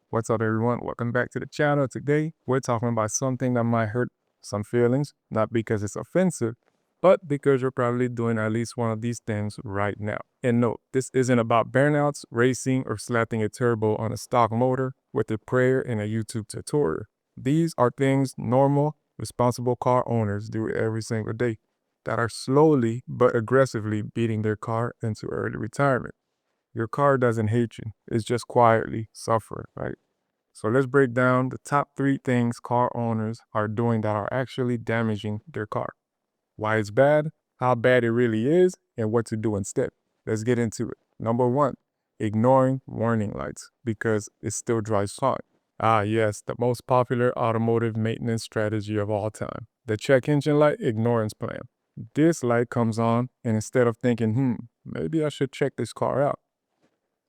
What's up, everyone? Welcome back to the channel. Today, we're talking about something that might hurt some feelings, not because it's offensive, but because you're probably doing at least one of these things right now. And no, this isn't about burnouts, racing, or slapping a turbo on a stock motor with a prayer and a YouTube tutorial. These are things normal, responsible car owners do every single day that are slowly but aggressively beating their car into early retirement. Your car doesn't hate you, it's just quietly suffering, right? So let's break down the top 3 things car owners are doing that are actually damaging their car. Why it's bad, how bad it really is, and what to do instead. Let's get into it. Number 1, ignoring warning lights because it still drives fine. Ah, yes, the most popular automotive maintenance strategy of all time. The check engine light ignorance plan. This light comes on, and instead of thinking, maybe I should check this car out,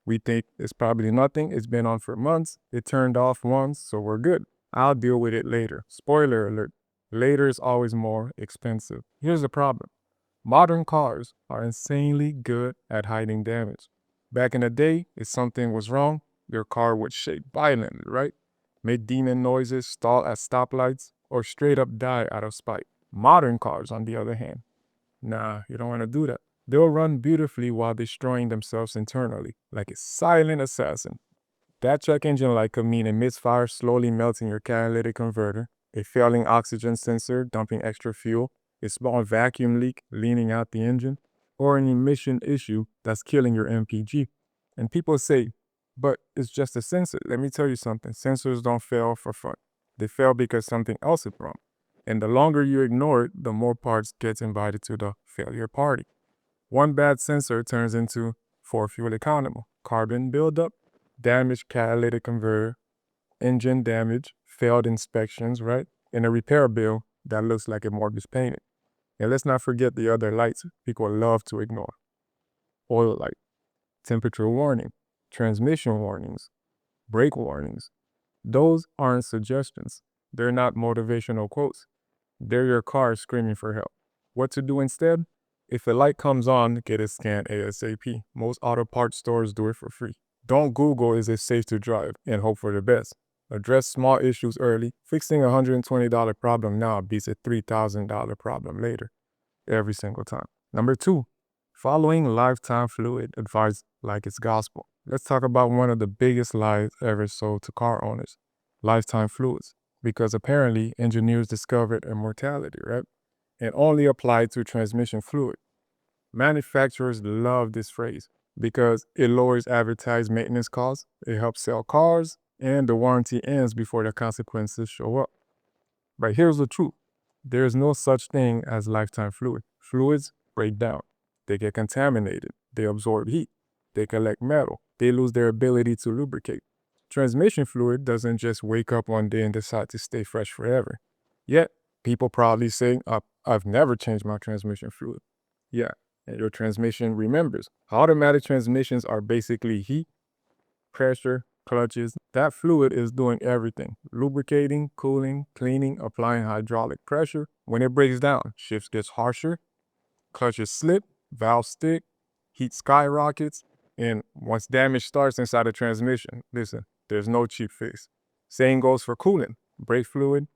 we think it's probably nothing. It's been on for months. It turned off once, so we're good. I'll deal with it later. Spoiler alert. Later is always more expensive. Here's the problem. Modern cars are insanely good at hiding damage. Back in the day, if something was wrong, your car would shake violently, right? Make demon noises, stall at stoplights, or straight up die out of spite. Modern cars, on the other hand, nah, you don't want to do that. They'll run beautifully while destroying themselves internally, like a silent assassin. That check engine light could mean a misfire slowly melting your catalytic converter, a failing oxygen sensor dumping extra fuel, a small vacuum leak leaning out the engine, or an emission issue that's killing your MPG. And people say, but it's just a sensor. Let me tell you something. Sensors don't fail for fun. They fail because something else is wrong. And the longer you ignore it, the more parts get invited to the failure party. One bad sensor turns into 4 fuel economy, carbon buildup, damaged catalytic converter, engine damage, failed inspections, right? And a repair bill that looks like a mortgage payment. And let's not forget the other lights people love to ignore. Oil light, temperature warning, transmission warnings, brake warnings. Those aren't suggestions. They're not motivational quotes. They're your car screaming for help. What to do instead? If a light comes on, get it scanned ASAP. Most auto parts stores do it for free. Don't Google is it safe to drive and hope for the best. Address small issues early. Fixing a $120 problem now beats a $3,000 problem later, every single time. Number 2, following lifetime fluid advice like it's gospel. Let's talk about one of the biggest lies ever sold to car owners, lifetime fluids, because apparently engineers discovered immortality, right? And only applied to transmission fluid. Manufacturers love this phrase because it lowers advertised maintenance costs, it helps sell cars, and the warranty ends before the consequences show up. But here's the truth. There's no such thing as lifetime fluid. Fluids break down. They get contaminated. They absorb heat. They collect metal. They lose their ability to lubricate. Transmission fluid doesn't just wake up one day and decide to stay fresh forever. Yet, people proudly say, I've never changed my transmission fluid. Yeah, and your transmission remembers. Automatic transmissions are basically heat, pressure, clutches. That fluid is doing everything: lubricating, cooling, cleaning, applying hydraulic pressure. When it breaks down, shifts gets harsher, clutches slip, valves stick, heat skyrockets, and once damage starts inside the transmission, listen, there's no cheap fix. Same goes for coolant, brake fluid,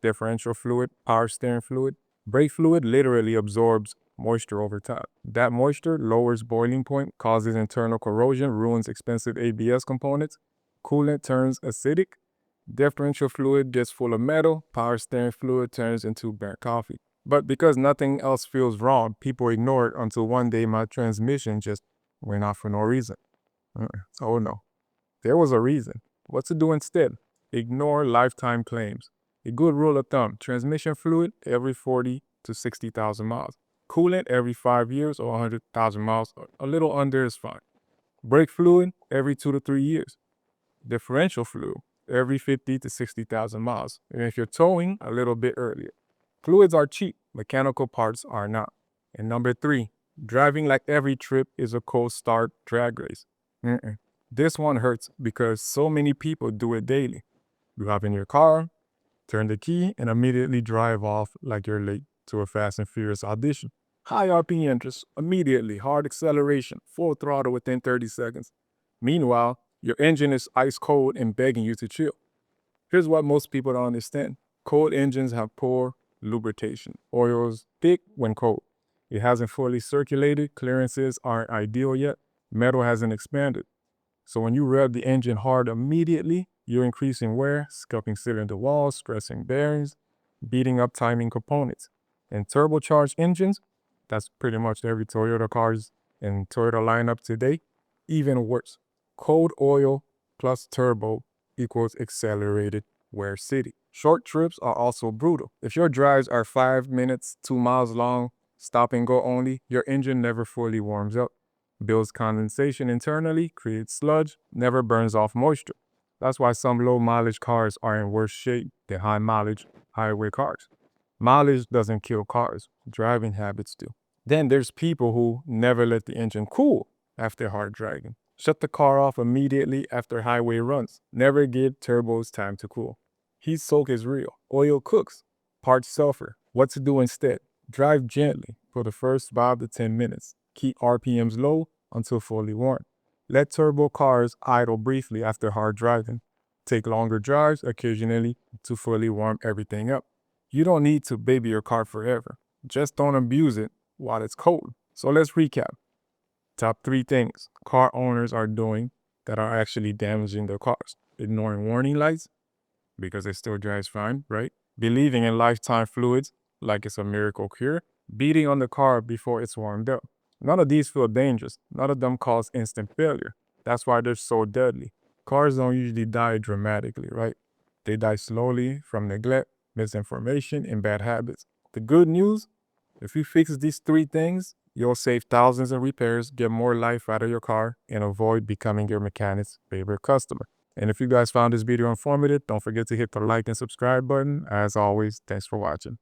differential fluid, power steering fluid. Brake fluid literally absorbs moisture over time. That moisture lowers boiling point, causes internal corrosion, ruins expensive ABS components. Coolant turns acidic. Differential fluid gets full of metal. Power steering fluid turns into burnt coffee. But because nothing else feels wrong, people ignore it until one day my transmission just went off for no reason. Oh no. There was a reason. What to do instead? Ignore lifetime claims. A good rule of thumb: transmission fluid every 40 to 60,000 miles. Coolant every 5 years or 100,000 miles. A little under is fine. Brake fluid every 2 to 3 years. Differential fluid every 50 to 60,000 miles. And if you're towing, a little bit earlier. Fluids are cheap, mechanical parts are not. And number 3, driving like every trip is a cold start drag race. This one hurts because so many people do it daily. You hop in your car, turn the key, and immediately drive off like you're late to a Fast and Furious audition. High RPM interest, immediately, hard acceleration, full throttle within 30 seconds. Meanwhile, Your engine is ice cold and begging you to chill. Here's what most people don't understand. Cold engines have poor lubrication. Oil's thick when cold. It hasn't fully circulated. Clearances aren't ideal yet. Metal hasn't expanded. So when you rev the engine hard immediately, you're increasing wear, scuffing cylinder walls, stressing bearings, beating up timing components. And turbocharged engines, that's pretty much every Toyota cars and Toyota lineup today, even worse. Cold oil plus turbo equals accelerated wear city. Short trips are also brutal. If your drives are 5 minutes, 2 miles long, stop and go only, your engine never fully warms up, builds condensation internally, creates sludge, never burns off moisture. That's why some low mileage cars are in worse shape than high mileage highway cars. Mileage doesn't kill cars, driving habits do. Then there's people who never let the engine cool after hard driving. Shut the car off immediately after highway runs. Never give turbos time to cool. Heat soak is real. Oil cooks. Parts suffer. What to do instead? Drive gently for the first 5 to 10 minutes. Keep RPMs low until fully warm. Let turbo cars idle briefly after hard driving. Take longer drives occasionally to fully warm everything up. You don't need to baby your car forever. Just don't abuse it while it's cold. So let's recap. Top 3 things car owners are doing that are actually damaging their cars. Ignoring warning lights because it still drives fine, right? Believing in lifetime fluids like it's a miracle cure. Beating on the car before it's warmed up. None of these feel dangerous. None of them cause instant failure. That's why they're so deadly. Cars don't usually die dramatically, right? They die slowly from neglect, misinformation, and bad habits. The good news, if you fix these 3 things, you'll save thousands in repairs, get more life out of your car, and avoid becoming your mechanic's favorite customer. And if you guys found this video informative, don't forget to hit the like and subscribe button. As always, thanks for watching.